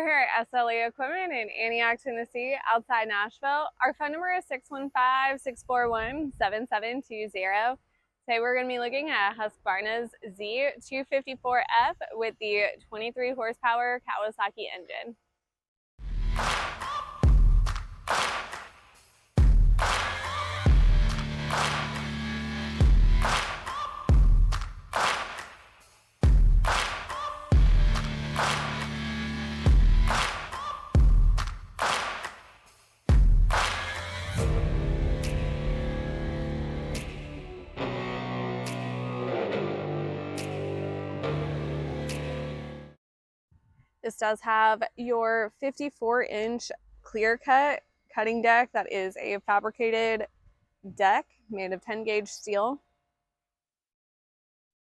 We're here at SLE Equipment in Antioch, Tennessee, outside Nashville. Our phone number is 615-641-7720. Today we're going to be looking at Husqvarna's Z254F with the 23 horsepower Kawasaki engine. This does have your 54-inch ClearCut cutting deck that is a fabricated deck made of 10-gauge steel.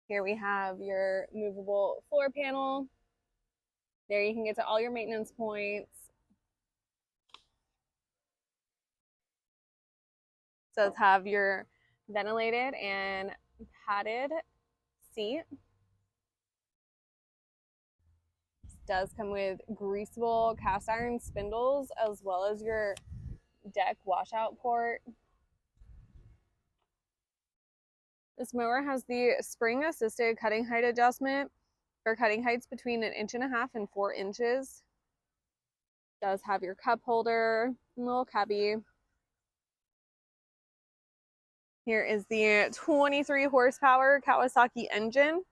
Here we have your movable floor panel. There you can get to all your maintenance points. It does have your ventilated and padded seat. Does come with greasable cast iron spindles as well as your deck washout port. This mower has the spring assisted cutting height adjustment for cutting heights between 1.5 inches and 4 inches. Does have your cup holder and little cubby. Here is the 23 horsepower Kawasaki engine.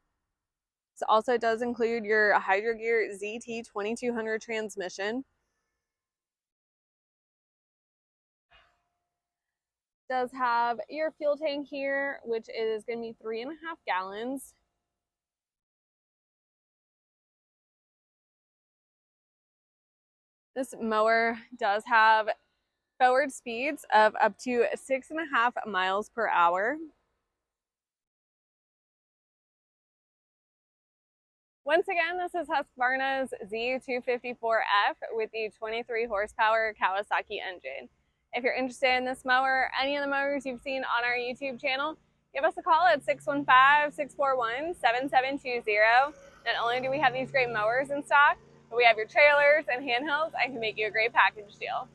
This also does include your Hydrogear ZT2200 transmission. Does have your fuel tank here, which is going to be 3.5 gallons. This mower does have forward speeds of up to 6.5 miles per hour. Once again, this is Husqvarna's Z254F with the 23 horsepower Kawasaki engine. If you're interested in this mower or any of the mowers you've seen on our YouTube channel, give us a call at 615-641-7720. Not only do we have these great mowers in stock, but we have your trailers and handhelds and can make you a great package deal.